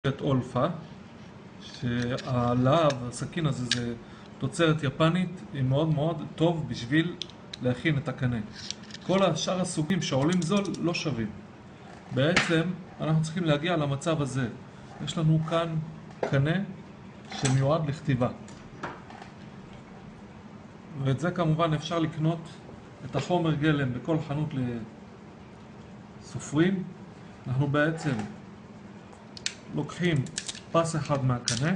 את אולפה, שהלהב, הסכין הזה, זה תוצרת יפנית, היא מאוד מאוד טוב בשביל להכין את הקנה. כל השאר הסוגים שעולים זול לא שווים. בעצם אנחנו צריכים להגיע למצב הזה. יש לנו כאן קנה שמיועד לכתיבה. ואת זה כמובן אפשר לקנות את החומר גלם בכל חנות לסופרים. אנחנו בעצם לוקחים פס אחד מהקנה,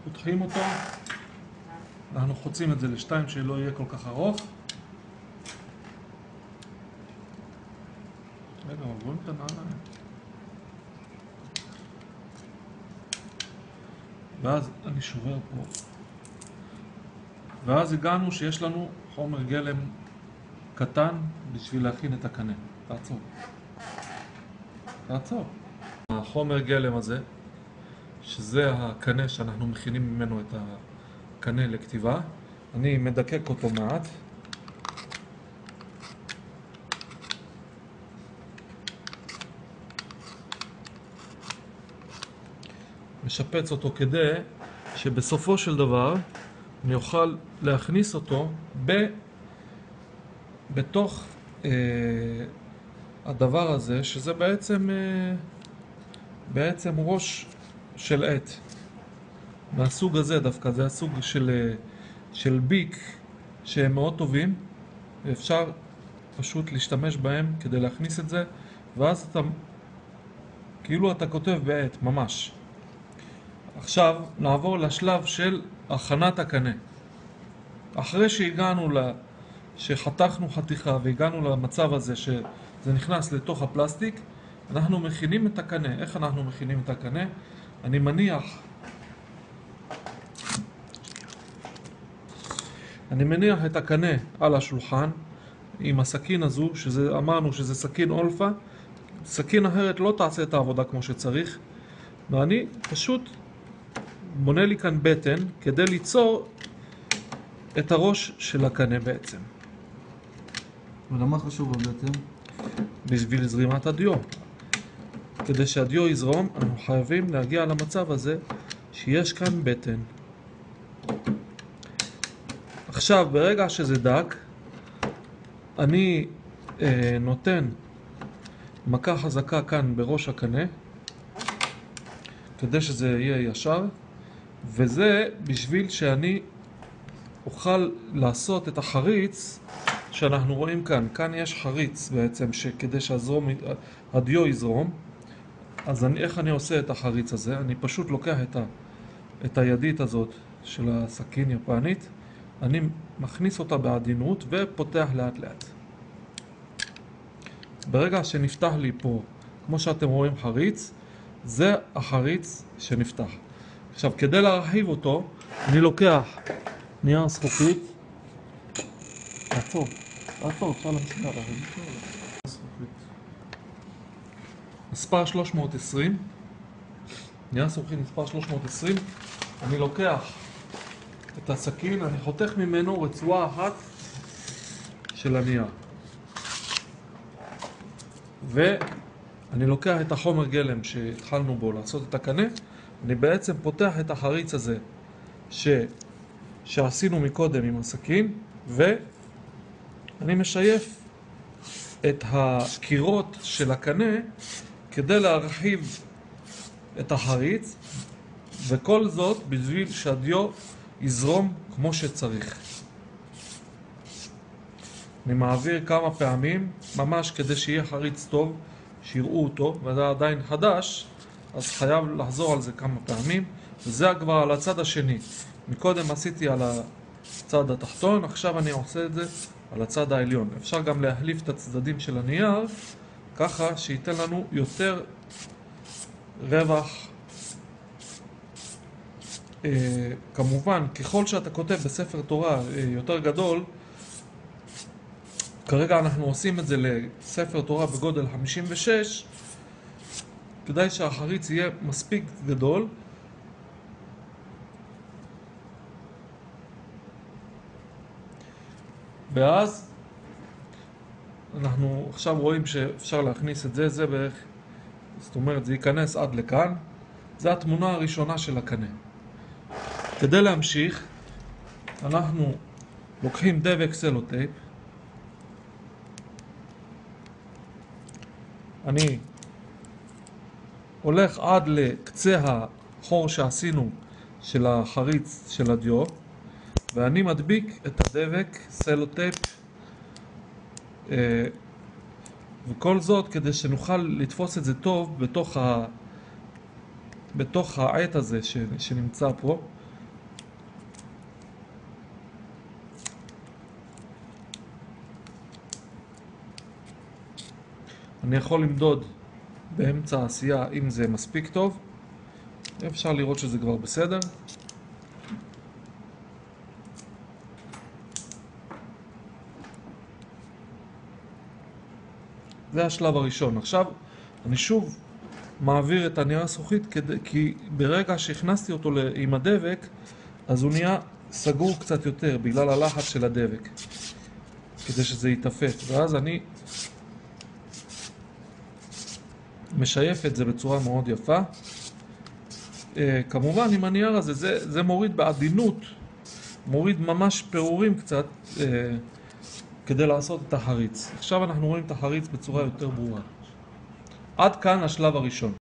פותחים אותו, אנחנו חוצים את זה לשתיים שלא יהיה כל כך ארוך. רגע, עוברים כאן הלאה. ואז אני שובר פה. ואז הגענו שיש לנו חומר גלם קטן בשביל להכין את הקנה. תעצור. תעצור. החומר גלם הזה, שזה הקנה שאנחנו מכינים ממנו את הקנה לכתיבה, אני מדקק אותו מעט. משפץ אותו כדי שבסופו של דבר אני אוכל להכניס אותו בתוך הדבר הזה, שזה בעצם ראש של עט מהסוג הזה. דווקא זה הסוג של ביק שהם מאוד טובים, ואפשר פשוט להשתמש בהם כדי להכניס את זה, ואז כאילו אתה כותב בעט ממש. עכשיו נעבור לשלב של הכנת הקנה. אחרי שהגענו שחתכנו חתיכה והגענו למצב הזה שזה נכנס לתוך הפלסטיק, אנחנו מכינים את הקנה. איך אנחנו מכינים את הקנה? אני מניח את הקנה על השולחן עם הסכין הזו, אמרנו שזה סכין אולפה. סכין אחרת לא תעשה את העבודה כמו שצריך, ואני פשוט בונה לי כאן בטן כדי ליצור את הראש של הקנה בעצם. ולמה חשוב הבטן? בשביל זרימת הדיו. כדי שהדיו יזרום, אנחנו חייבים להגיע למצב הזה שיש כאן בטן. עכשיו, ברגע שזה דק, אני נותן מכה חזקה כאן בראש הקנה, כדי שזה יהיה ישר, וזה בשביל שאני אוכל לעשות את החריץ שאנחנו רואים כאן. כאן יש חריץ בעצם, כדי שהדיו יזרום. אז איך אני עושה את החריץ הזה? אני פשוט לוקח את הידית הזאת של הסכין יפנית, אני מכניס אותה בעדינות ופותח לאט לאט. ברגע שנפתח לי פה, כמו שאתם רואים, חריץ, זה החריץ שנפתח. עכשיו, כדי להרחיב אותו, אני לוקח נייר זכוכית. עצור, אפשר להמשיך להרחיב. מספר 320, נייר זכוכית מספר 320, אני לוקח את הסכין, אני חותך ממנו רצועה אחת של הנייר, ואני לוקח את החומר גלם שהתחלנו בו לעשות את הקנה, אני בעצם פותח את החריץ הזה שעשינו מקודם עם הסכין, ואני משייף את הקירות של הקנה כדי להרחיב את החריץ, וכל זאת בשביל שהדיו יזרום כמו שצריך. אני מעביר כמה פעמים, ממש כדי שיהיה חריץ טוב, שיראו אותו, וזה עדיין חדש, אז חייב לחזור על זה כמה פעמים. וזה כבר על הצד השני. מקודם עשיתי על הצד התחתון, עכשיו אני עושה את זה על הצד העליון. אפשר גם להחליף את הצדדים של הנייר, ככה שייתן לנו יותר רווח. כמובן, ככל שאתה כותב בספר תורה יותר גדול, כרגע אנחנו עושים את זה לספר תורה בגודל 56, כדאי שהחריץ יהיה מספיק גדול. ואז אנחנו עכשיו רואים שאפשר להכניס את זה, זה בערך, זאת אומרת זה ייכנס עד לכאן. זה התמונה הראשונה של הקנה. כדי להמשיך, אנחנו לוקחים דבק סלוטייפ. אני הולך עד לקצה החור שעשינו של החריץ של הדיו, ואני מדביק את הדבק סלוטייפ, וכל זאת כדי שנוכל לתפוס את זה טוב בתוך העט הזה שנמצא פה. אני יכול למדוד באמצע העשייה אם זה מספיק טוב. אפשר לראות שזה כבר בסדר. זה השלב הראשון. עכשיו אני שוב מעביר את הנייר הזכוכית, כי ברגע שהכנסתי אותו עם הדבק, אז הוא נהיה סגור קצת יותר בגלל הלחץ של הדבק, כדי שזה יתאפק. ואז אני משייף את זה בצורה מאוד יפה. כמובן עם הנייר הזה, זה מוריד בעדינות, מוריד ממש פירורים קצת, כדי לעשות את החריץ. עכשיו אנחנו רואים את החריץ בצורה יותר ברורה. עד כאן השלב הראשון.